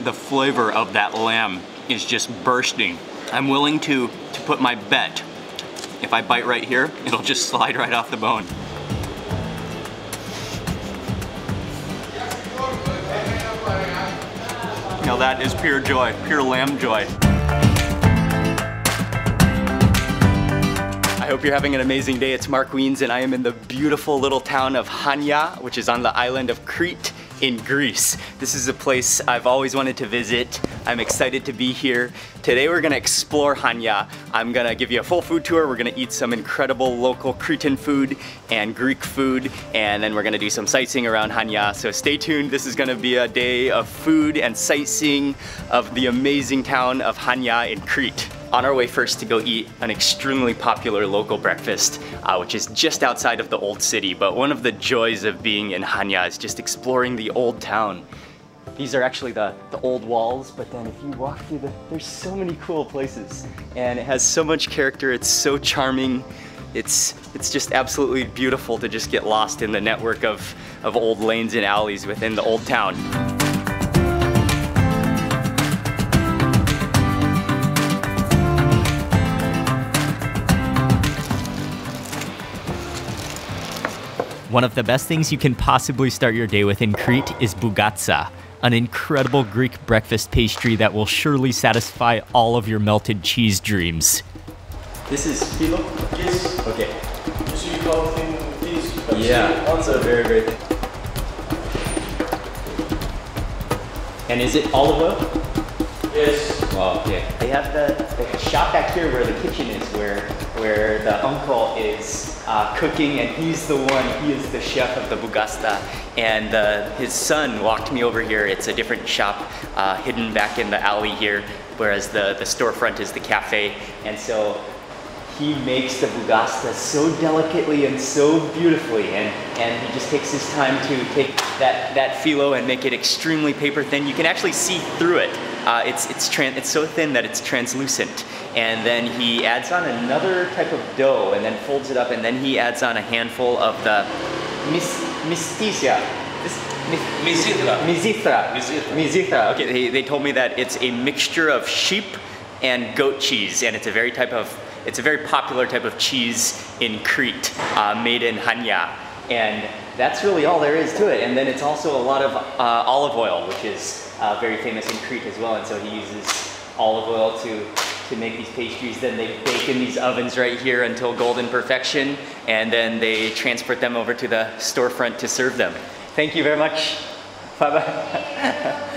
the flavor of that lamb is just bursting. I'm willing to put my bet. If I bite right here, it'll just slide right off the bone. Now that is pure joy, pure lamb joy. I hope you're having an amazing day. It's Mark Wiens and I am in the beautiful little town of Chania, which is on the island of Crete in Greece. This is a place I've always wanted to visit. I'm excited to be here. Today we're gonna explore Chania. I'm gonna give you a full food tour. We're gonna eat some incredible local Cretan food and Greek food, and then we're gonna do some sightseeing around Chania. So stay tuned. This is gonna be a day of food and sightseeing of the amazing town of Chania in Crete. On our way first to go eat an extremely popular local breakfast, which is just outside of the old city. But one of the joys of being in Chania is just exploring the old town. These are actually the old walls, but then if you walk through there's so many cool places. And it has so much character, it's so charming. It's just absolutely beautiful to just get lost in the network of old lanes and alleys within the old town. One of the best things you can possibly start your day with in Crete is Bougátsa, an incredible Greek breakfast pastry that will surely satisfy all of your melted cheese dreams. This is phyllo? Yes. Okay. So you call it this? Yeah, also very, very thin. And is it olive oil? Yes. Oh, okay. They have the shop back here where the kitchen is, where the uncle is cooking, and he is the chef of the Bougátsa. And his son walked me over here. It's a different shop hidden back in the alley here, whereas the storefront is the cafe. And so he makes the Bougátsa so delicately and so beautifully, and he just takes his time to take that phyllo and make it extremely paper thin. You can actually see through it. It's so thin that it's translucent. And then he adds on another type of dough and then folds it up, and then he adds on a handful of the mizithra. Okay, they told me that it's a mixture of sheep and goat cheese, and it's a very popular type of cheese in Crete, made in Chania. And that's really all there is to it. And then it's also a lot of olive oil, which is very famous in Crete as well. And so he uses olive oil to make these pastries. Then they bake in these ovens right here until golden perfection, and then they transport them over to the storefront to serve them. Thank you very much. Bye-bye.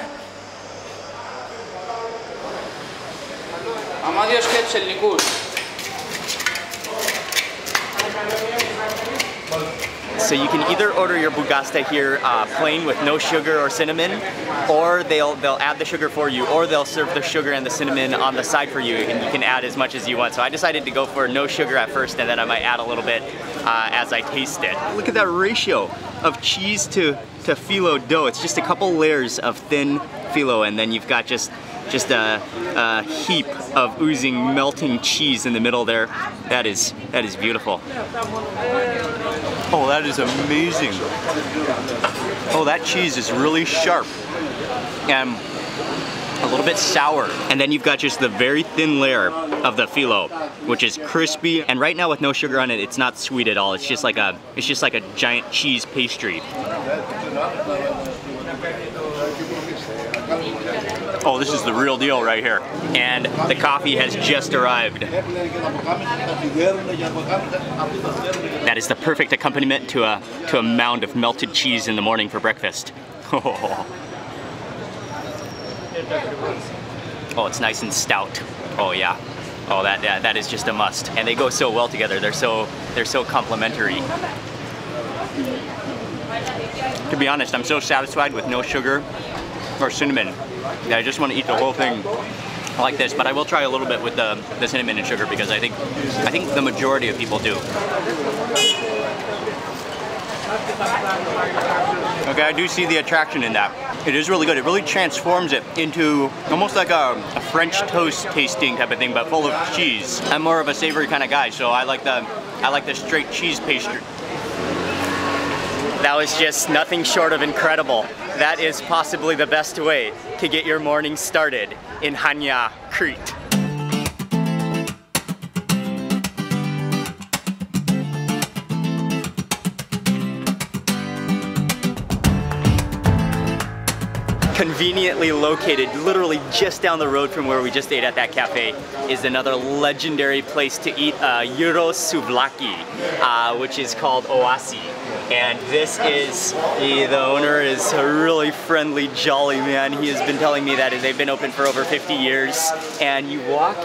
So you can either order your Bougátsa here plain with no sugar or cinnamon, or they'll add the sugar for you, or they'll serve the sugar and the cinnamon on the side for you, and you can add as much as you want. So I decided to go for no sugar at first, and then I might add a little bit as I taste it. Look at that ratio of cheese to phyllo dough. It's just a couple layers of thin phyllo, and then you've got just a heap of oozing, melting cheese in the middle there. That is beautiful. Oh, that is amazing. Oh, that cheese is really sharp and a little bit sour. And then you've got just the very thin layer of the phyllo, which is crispy. And right now with no sugar on it, it's not sweet at all. It's just like a giant cheese pastry. Oh, this is the real deal right here. And the coffee has just arrived. That is the perfect accompaniment to a mound of melted cheese in the morning for breakfast. Oh, it's nice and stout. Oh yeah. Oh, that is just a must. And they go so well together. They're so complementary. To be honest, I'm so satisfied with no sugar or cinnamon that I just want to eat the whole thing like this, but I will try a little bit with the cinnamon and sugar, because I think the majority of people do. Okay, I do see the attraction in that. It is really good. It really transforms it into almost like a French toast tasting type of thing, but full of cheese. I'm more of a savory kind of guy, so I like the straight cheese pastry. That was just nothing short of incredible. that is possibly the best way to get your morning started in Chania, Crete. Conveniently located, literally just down the road from where we just ate at that cafe, is another legendary place to eat gyros souvlaki, which is called Oasis. And this is, the owner is a really friendly, jolly man. He has been telling me that they've been open for over 50 years. And you walk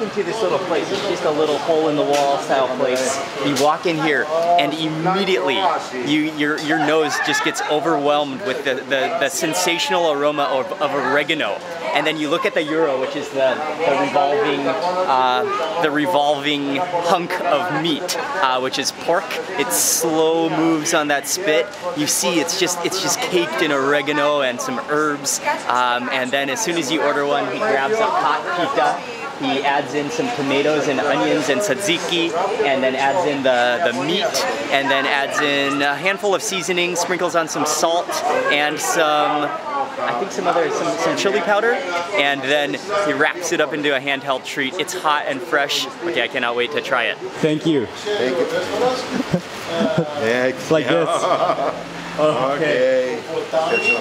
into this little place. It's just a little hole in the wall style place. You walk in here and immediately your nose just gets overwhelmed with the sensational aroma of oregano. And then you look at the gyro, which is the revolving hunk of meat, which is pork. It slow moves on that spit. You see, it's just caked in oregano and some herbs. And then as soon as you order one, he grabs a hot pita. He adds in some tomatoes and onions and tzatziki, and then adds in the meat, and then adds in a handful of seasonings, sprinkles on some salt and some chili powder, and then he wraps it up into a handheld treat. It's hot and fresh. Okay, I cannot wait to try it. Thank you. Thank you. It's like this. Okay.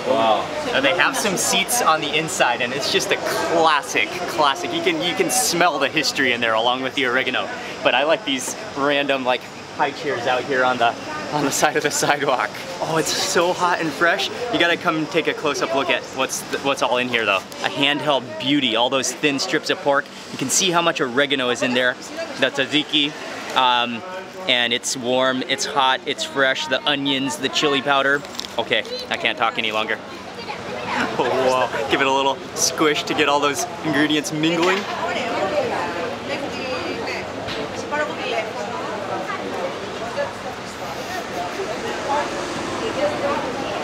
Wow. Now they have some seats on the inside, and it's just a classic. You can smell the history in there along with the oregano. But I like these random like high chairs out here on the side of the sidewalk. Oh, it's so hot and fresh. You gotta come take a close-up look at what's all in here though. A handheld beauty. All those thin strips of pork. You can see how much oregano is in there. The tzatziki. And it's warm, it's hot, it's fresh, the onions, the chili powder. Okay, I can't talk any longer. Oh, wow. Give it a little squish to get all those ingredients mingling.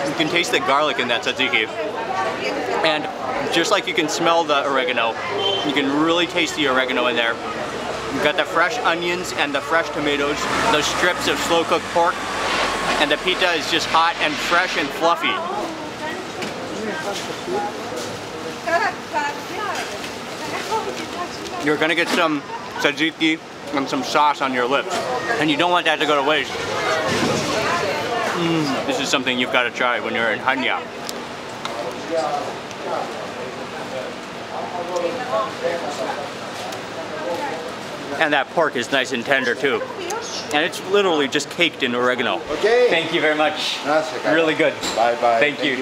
You can taste the garlic in that tzatziki. And just like you can smell the oregano, you can really taste the oregano in there. You've got the fresh onions and the fresh tomatoes, those strips of slow-cooked pork, and the pita is just hot and fresh and fluffy. You're gonna get some tzatziki and some sauce on your lips, and you don't want that to go to waste. This is something you've got to try when you're in Chania. And that pork is nice and tender too. And it's literally just caked in oregano. Okay. Thank you very much. Okay. Really good. Bye-bye. Thank you.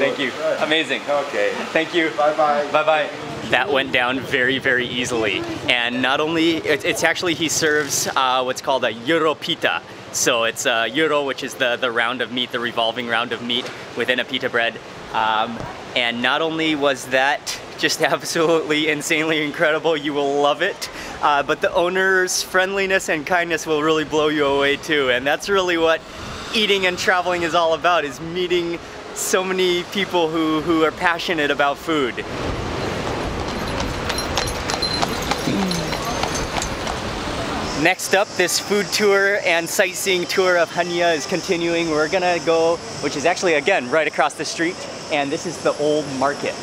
Amazing. Okay. Thank you. Bye-bye. Bye-bye. That went down very, very easily. And not only, it's actually, he serves what's called a gyro pita. So it's a gyro, which is the round of meat, the revolving round of meat within a pita bread. And not only was that just absolutely insanely incredible, you will love it, but the owner's friendliness and kindness will really blow you away too. And that's really what eating and traveling is all about, is meeting so many people who are passionate about food. Next up, this food tour and sightseeing tour of Chania is continuing. We're gonna go, which is actually, again, right across the street, and this is the Old Market.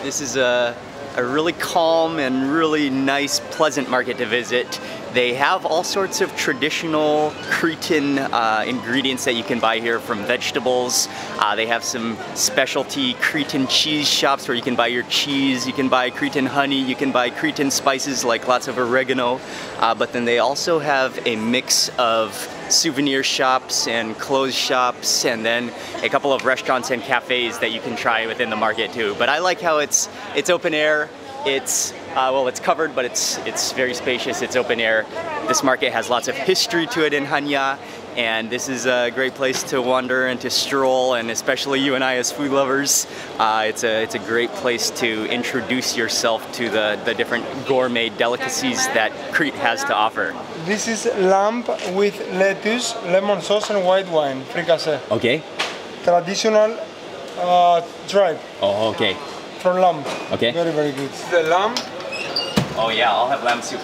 This is a really calm and really nice, pleasant market to visit. They have all sorts of traditional Cretan ingredients that you can buy here, from vegetables. They have some specialty Cretan cheese shops where you can buy your cheese, you can buy Cretan honey, you can buy Cretan spices like lots of oregano. But then they also have a mix of souvenir shops and clothes shops, and then a couple of restaurants and cafes that you can try within the market too. But I like how it's open air. It's well, it's covered, but it's very spacious. It's open air. This market has lots of history to it in Chania, and this is a great place to wander and to stroll, and especially you and I as food lovers, it's a great place to introduce yourself to the different gourmet delicacies that Crete has to offer. This is lamb with lettuce, lemon sauce, and white wine, fricassee. Okay. Traditional tribe. Oh, okay. From lamb. Okay. Very, very good. The lamb. Oh yeah, I'll have lamb soup.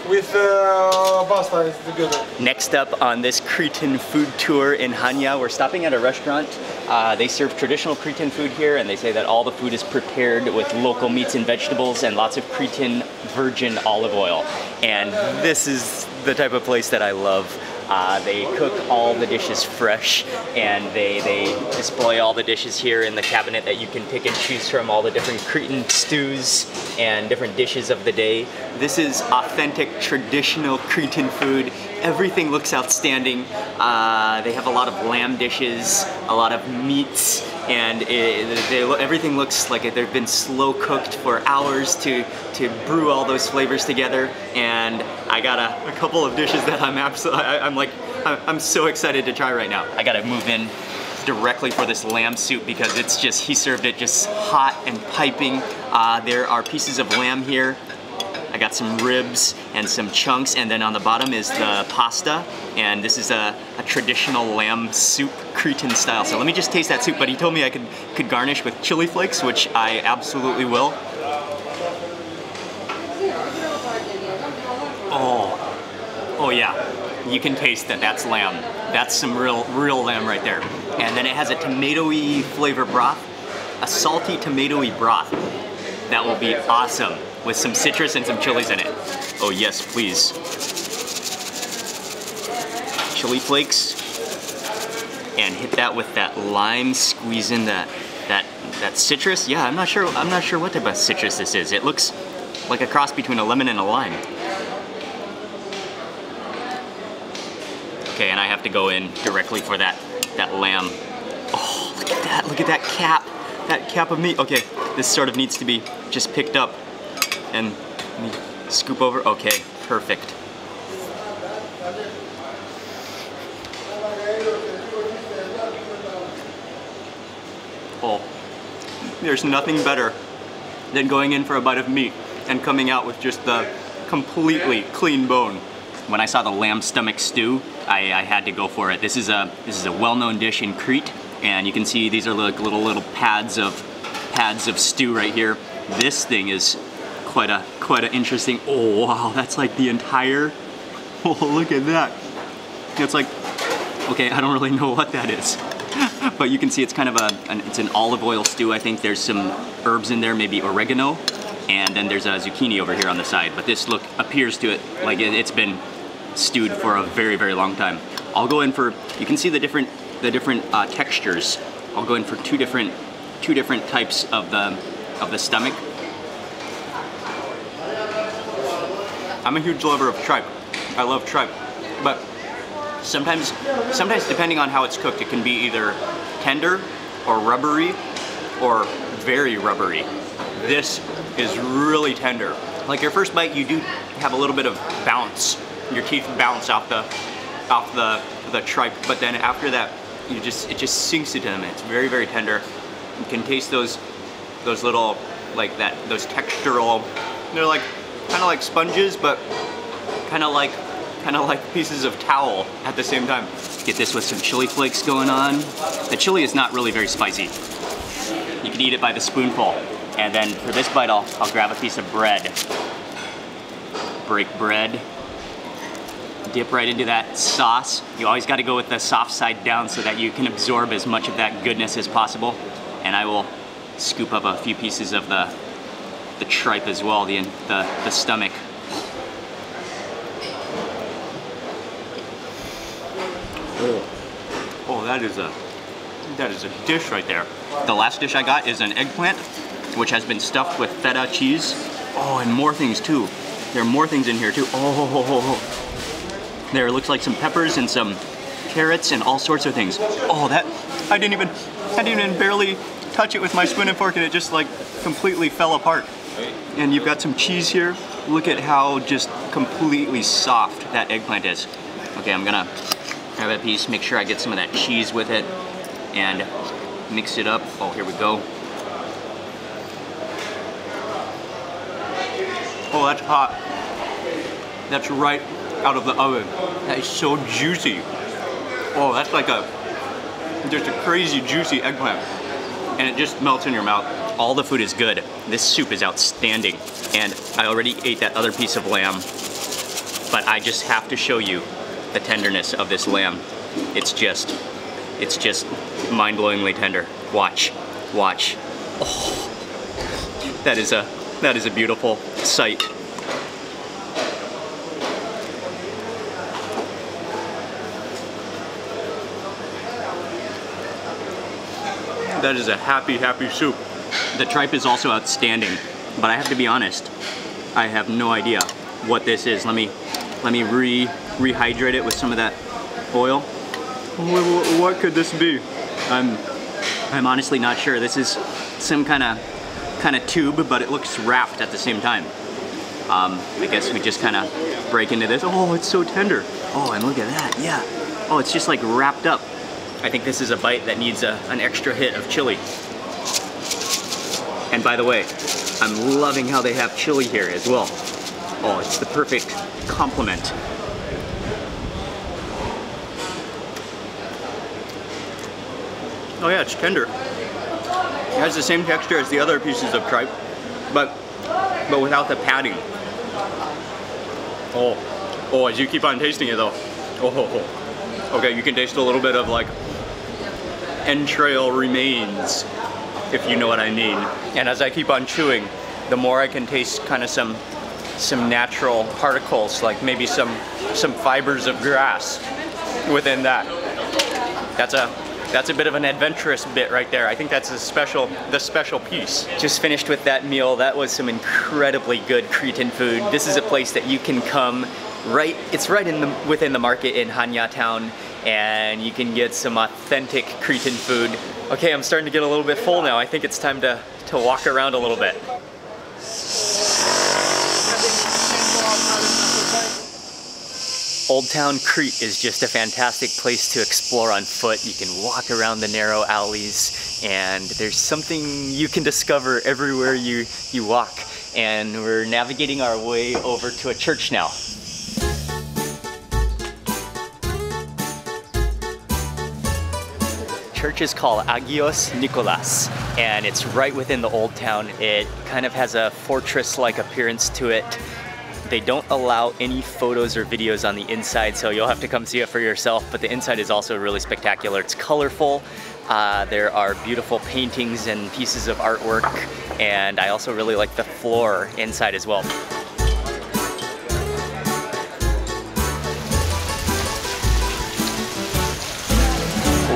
with pasta is together. Next up on this Cretan food tour in Chania, we're stopping at a restaurant. They serve traditional Cretan food here, and they say that all the food is prepared with local meats and vegetables and lots of Cretan virgin olive oil. And this is the type of place that I love. They cook all the dishes fresh, and they display all the dishes here in the cabinet that you can pick and choose from, all the different Cretan stews and different dishes of the day. This is authentic traditional Cretan food. Everything looks outstanding. They have a lot of lamb dishes, a lot of meats, and everything looks like they've been slow cooked for hours to brew all those flavors together. And I got a couple of dishes that I'm so excited to try right now. I gotta move in directly for this lamb soup because he served it just hot and piping. There are pieces of lamb here. I got some ribs and some chunks, and then on the bottom is the pasta, and this is a traditional lamb soup, Cretan style. So let me just taste that soup, but he told me I could garnish with chili flakes, which I absolutely will. Oh yeah, you can taste that that's lamb. That's some real lamb right there. And then it has a tomatoey flavor broth, a salty tomatoey broth. That will be awesome with some citrus and some chilies in it. Oh yes, please. Chili flakes, and hit that with that lime, squeeze in that citrus. Yeah, I'm not sure what type of citrus this is. It looks like a cross between a lemon and a lime. Okay, and I have to go in directly for that lamb. Oh, look at that cap of meat. Okay, this sort of needs to be just picked up and scoop over. Okay, perfect. Oh, there's nothing better than going in for a bite of meat and coming out with just the completely clean bone. When I saw the lamb stomach stew, I had to go for it. This is a well-known dish in Crete, and you can see these are like little pads of stew right here. This thing is quite a interesting. Oh wow, that's like the entire. Oh, look at that. It's like, okay, I don't really know what that is, but you can see it's kind of it's an olive oil stew. I think there's some herbs in there, maybe oregano, and then there's a zucchini over here on the side. But this appears to it like it's been stewed for a very long time. I'll go in for, you can see the different textures. I'll go in for two different types of the stomach. I'm a huge lover of tripe. I love tripe, but sometimes depending on how it's cooked, it can be either tender or rubbery or very rubbery. This is really tender. Like your first bite, you do have a little bit of bounce. Your teeth bounce off the tripe, but then after that, it just sinks into them. It's very tender. You can taste those little those textural. They're like kind of like sponges, but kind of like pieces of towel at the same time. Get this with some chili flakes going on. The chili is not really very spicy. You can eat it by the spoonful. And then for this bite, I'll grab a piece of bread. Break bread. Dip right into that sauce. You always got to go with the soft side down so that you can absorb as much of that goodness as possible. And I will scoop up a few pieces of the tripe as well, the stomach. Oh, that is a dish right there. The last dish I got is an eggplant, which has been stuffed with feta cheese. Oh, and more things too. There are more things in here too. Oh. There looks like some peppers and some carrots and all sorts of things. Oh, that I didn't even barely touch it with my spoon and fork, and it just like completely fell apart. And you've got some cheese here. Look at how just completely soft that eggplant is. Okay, I'm gonna have a piece, make sure I get some of that cheese with it, and mix it up. Oh, here we go. Oh, that's hot. That's right out of the oven. That is so juicy. Oh, that's like just a crazy juicy eggplant. And it just melts in your mouth. All the food is good. This soup is outstanding. And I already ate that other piece of lamb. but I just have to show you the tenderness of this lamb. It's just mind-blowingly tender. Watch. Oh, that is a beautiful sight. That is a happy soup. The tripe is also outstanding, but I have to be honest, I have no idea what this is. Let me rehydrate it with some of that oil. What could this be? I'm honestly not sure. This is some kind of tube, but it looks wrapped at the same time. I guess we just kind of break into this. Oh, it's so tender. Oh, and look at that. Yeah. Oh, it's just like wrapped up. I think this is a bite that needs an extra hit of chili. And by the way, I'm loving how they have chili here as well. Oh, it's the perfect complement. Oh yeah, it's tender. It has the same texture as the other pieces of tripe, but without the padding. Oh, as you keep on tasting it though. Oh, okay, you can taste a little bit of like entrail remains, if you know what I mean. And as I keep on chewing, the more I can taste kind of some natural particles, like maybe some fibers of grass within that. That's a bit of an adventurous bit right there. I think that's the special piece. Just finished with that meal. That was some incredibly good Cretan food. This is a place that you can come it's right within the market in Chania town, and you can get some authentic Cretan food. Okay, I'm starting to get a little bit full now. I think it's time to walk around a little bit. Old Town Crete is just a fantastic place to explore on foot. You can walk around the narrow alleys, and there's something you can discover everywhere you walk. And we're navigating our way over to a church now. Church is called Agios Nikolas, and it's right within the Old Town. It kind of has a fortress-like appearance to it. They don't allow any photos or videos on the inside, so you'll have to come see it for yourself, but the inside is also really spectacular. It's colorful, there are beautiful paintings and pieces of artwork, and I also really like the floor inside as well.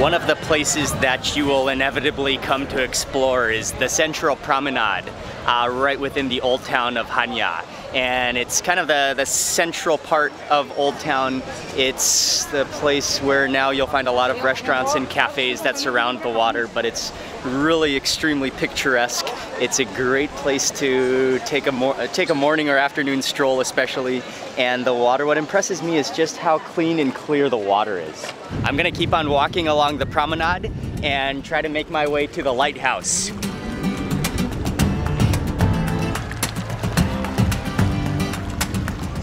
One of the places that you will inevitably come to explore is the Central Promenade, right within the Old Town of Chania. And it's kind of the central part of Old Town. It's the place where now you'll find a lot of restaurants and cafes that surround the water, but it's really extremely picturesque. It's a great place to take a morning or afternoon stroll especially, and the water, what impresses me is just how clean and clear the water is. I'm gonna keep on walking along the promenade and try to make my way to the lighthouse.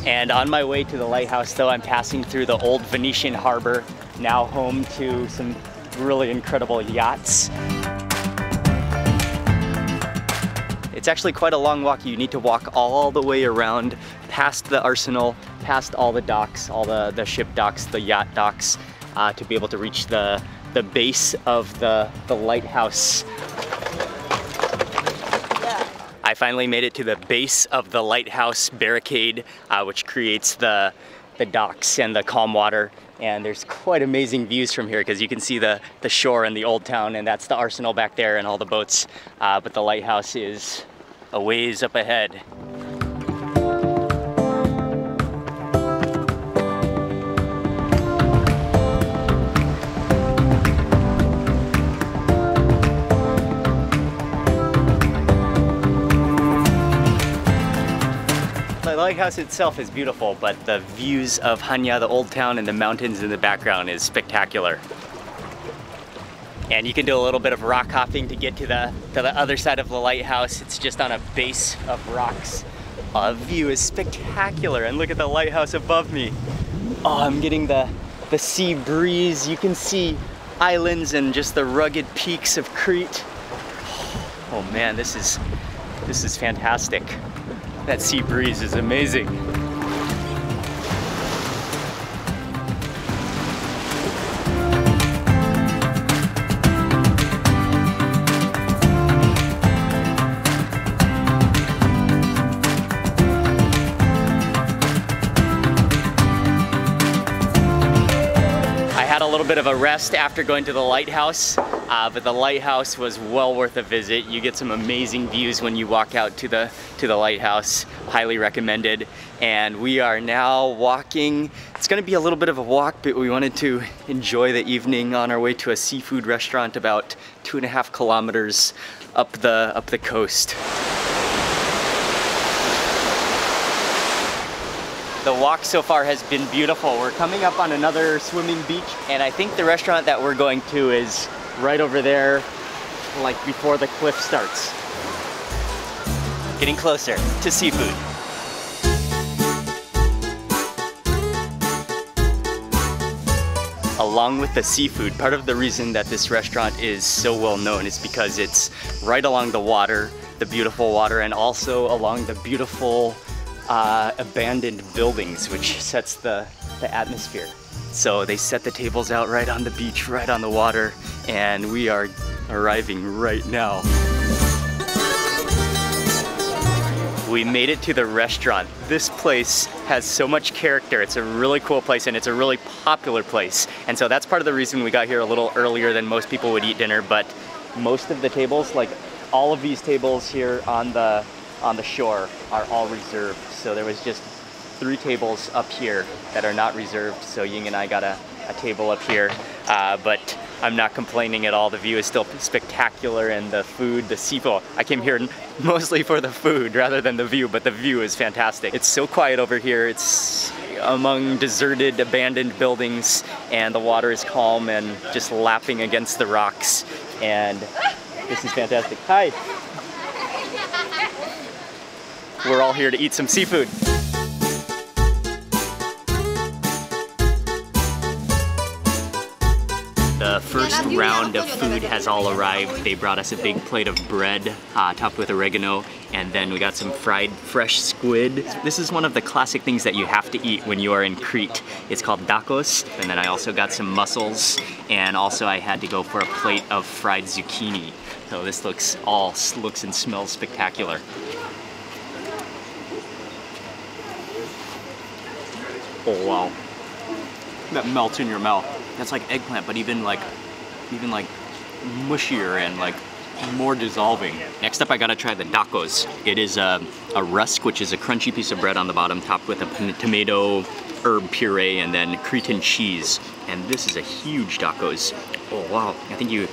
And on my way to the lighthouse though, I'm passing through the old Venetian harbor, now home to some really incredible yachts. It's actually quite a long walk. You need to walk all the way around, past the arsenal, past all the docks, all the ship docks, the yacht docks, to be able to reach the base of the lighthouse. I finally made it to the base of the lighthouse barricade, which creates the docks and the calm water. And there's quite amazing views from here because you can see the shore and the Old Town, and that's the arsenal back there and all the boats. But the lighthouse is a ways up ahead. The lighthouse itself is beautiful, but the views of Chania, the Old Town, and the mountains in the background is spectacular. And you can do a little bit of rock hopping to get to the other side of the lighthouse. It's just on a base of rocks. The view is spectacular, and look at the lighthouse above me. Oh, I'm getting the sea breeze. You can see islands and just the rugged peaks of Crete. Oh man, this is fantastic. That sea breeze is amazing. bit of a rest after going to the lighthouse, but the lighthouse was well worth a visit. You get some amazing views when you walk out to the lighthouse. Highly recommended. And we are now walking. It's gonna be a little bit of a walk, but we wanted to enjoy the evening on our way to a seafood restaurant about 2.5 kilometers up the coast. The walk so far has been beautiful. We're coming up on another swimming beach, and I think the restaurant that we're going to is right over there, like before the cliff starts. Getting closer to seafood. Along with the seafood, part of the reason that this restaurant is so well known is because it's right along the water, the beautiful water, and also along the beautiful abandoned buildings, which sets the atmosphere. So they set the tables out right on the beach, right on the water, and we are arriving right now. We made it to the restaurant. This place has so much character. It's a really cool place, and it's a really popular place. And so that's part of the reason we got here a little earlier than most people would eat dinner, but most of the tables, like all of these tables here on the shore, are all reserved. So there was just 3 tables up here that are not reserved. So Ying and I got a table up here, but I'm not complaining at all. The view is still spectacular, and the food, the seafood. I came here mostly for the food rather than the view, but the view is fantastic. It's so quiet over here. It's among deserted, abandoned buildings, and the water is calm and just lapping against the rocks. And this is fantastic. Hi. We're all here to eat some seafood. The first round of food has all arrived. They brought us a big plate of bread topped with oregano, and then we got some fried fresh squid. This is one of the classic things that you have to eat when you are in Crete. It's called dakos, and then I also got some mussels, and also I had to go for a plate of fried zucchini. So this looks and smells spectacular. Oh wow, that melts in your mouth. That's like eggplant, but even like mushier and like more dissolving. Next up, I gotta try the dakos. It is a rusk, which is a crunchy piece of bread on the bottom, topped with a tomato herb puree and then Cretan cheese. And this is a huge dakos. Oh wow! I think you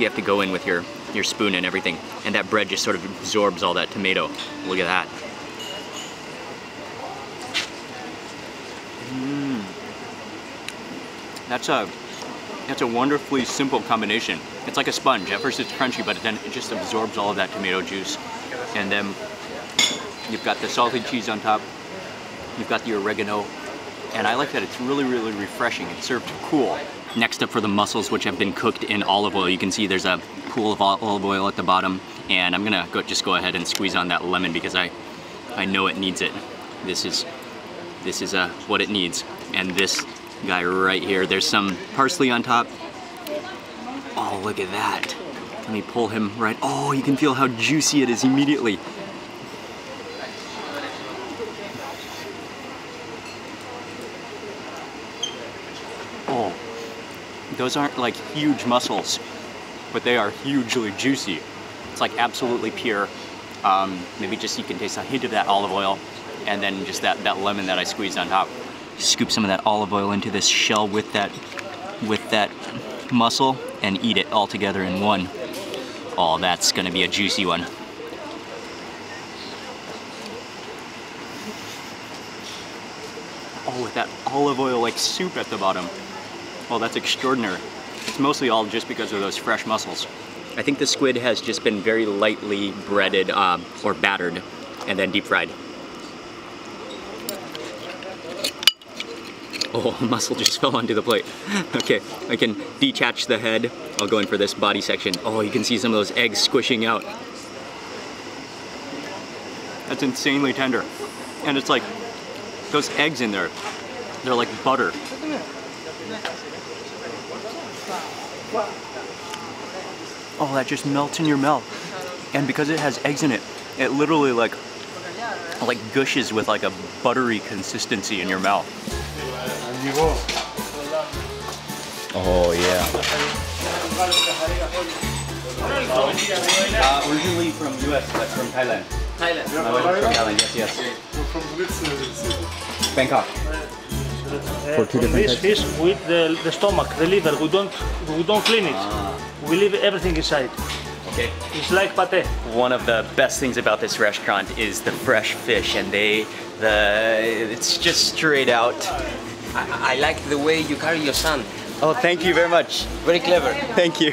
have to go in with your spoon and everything, and that bread just sort of absorbs all that tomato. Look at that. That's a wonderfully simple combination. It's like a sponge. At first it's crunchy, but then it just absorbs all of that tomato juice. And then you've got the salted cheese on top. You've got the oregano. And I like that it's really, really refreshing. It's served cool. Next up for the mussels, which have been cooked in olive oil. You can see there's a pool of olive oil at the bottom. And I'm gonna just go ahead and squeeze on that lemon because I know it needs it. This is what it needs. And this guy right here, there's some parsley on top. Oh, look at that. Let me pull him right. Oh, you can feel how juicy it is immediately. Oh, those aren't like huge mussels, but they are hugely juicy. It's like absolutely pure. Maybe just you can taste a hint of that olive oil, and then just that lemon that I squeezed on top. Scoop some of that olive oil into this shell with that mussel and eat it all together in one. Oh, that's gonna be a juicy one. Oh, with that olive oil like soup at the bottom. Oh, that's extraordinary. It's mostly all just because of those fresh mussels. I think the squid has just been very lightly breaded or battered and then deep fried. Oh, a mussel just fell onto the plate. Okay, I can detach the head. I'll go in for this body section. Oh, you can see some of those eggs squishing out. That's insanely tender. And it's like, those eggs in there, they're like butter. Oh, that just melts in your mouth. And because it has eggs in it, it literally like gushes with like a buttery consistency in your mouth. Oh yeah. Originally from US, but from Thailand. Thailand. My wife is from Thailand, yes. From which city? Bangkok. For two different This types? fish with the stomach, the liver, we don't clean it. We leave everything inside. Okay. It's like pate. One of the best things about this restaurant is the fresh fish, and it's just straight out. I like the way you carry your son. Oh, thank you very much. Very clever. Thank you.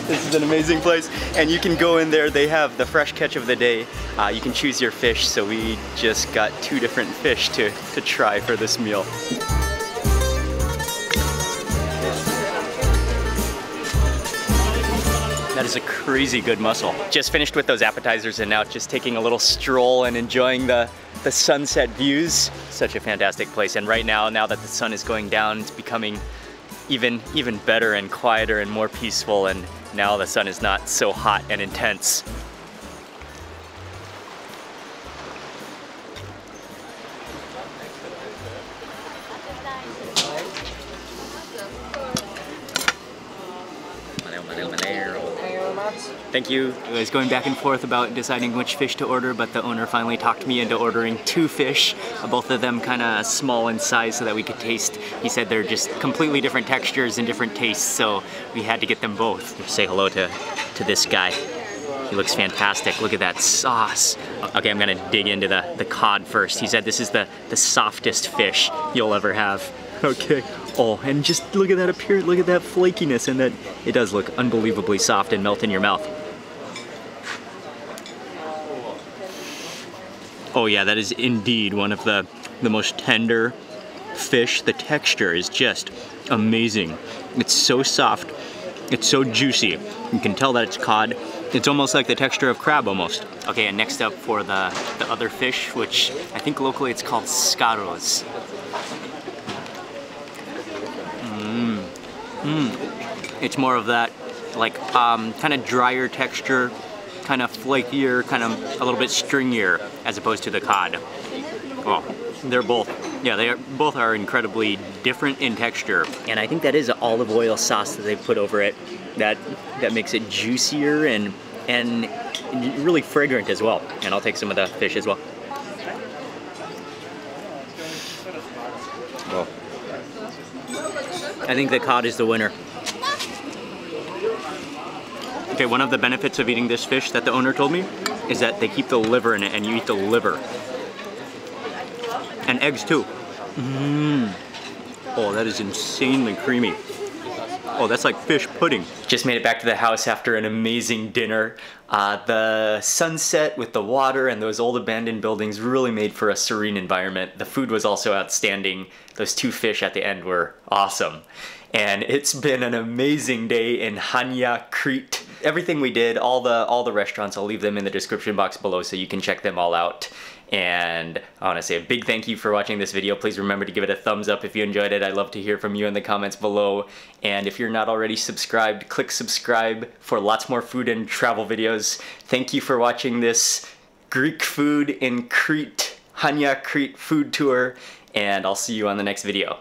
This is an amazing place, and you can go in there. They have the fresh catch of the day. You can choose your fish, so we just got 2 different fish to try for this meal. That is a crazy good mussel. Just finished with those appetizers and now just taking a little stroll and enjoying the sunset views. Such a fantastic place, and right now that the sun is going down, it's becoming even better and quieter and more peaceful, and now the sun is not so hot and intense. Thank you. I was going back and forth about deciding which fish to order, but the owner finally talked me into ordering 2 fish, both of them kind of small in size so that we could taste. He said they're just completely different textures and different tastes, so we had to get them both. Say hello to this guy. He looks fantastic. Look at that sauce. Okay, I'm gonna dig into the cod first. He said this is the softest fish you'll ever have. Okay. Oh, and just look at that appearance, look at that flakiness, and that it does look unbelievably soft and melt in your mouth. Oh yeah, that is indeed one of the most tender fish. The texture is just amazing. It's so soft, it's so juicy. You can tell that it's cod. It's almost like the texture of crab almost. Okay, and next up for the other fish, which I think locally it's called scaros. It's more of that, like, kind of drier texture, kind of flakier, kind of a little bit stringier, as opposed to the cod. Oh, they're both, yeah, both are incredibly different in texture. And I think that is an olive oil sauce that they put over it that makes it juicier and really fragrant as well. And I'll take some of the fish as well. Oh. I think the cod is the winner. Okay, one of the benefits of eating this fish that the owner told me is that they keep the liver in it and you eat the liver. And eggs too. Oh, that is insanely creamy. Oh, that's like fish pudding. Just made it back to the house after an amazing dinner. The sunset with the water and those old abandoned buildings really made for a serene environment. The food was also outstanding. Those 2 fish at the end were awesome. And it's been an amazing day in Chania, Crete. Everything we did, all the restaurants, I'll leave them in the description box below so you can check them all out. And I want to say a big thank you for watching this video. Please remember to give it a thumbs up if you enjoyed it. I'd love to hear from you in the comments below. And if you're not already subscribed, click subscribe for lots more food and travel videos. Thank you for watching this Greek food in Crete, Chania, Crete food tour. And I'll see you on the next video.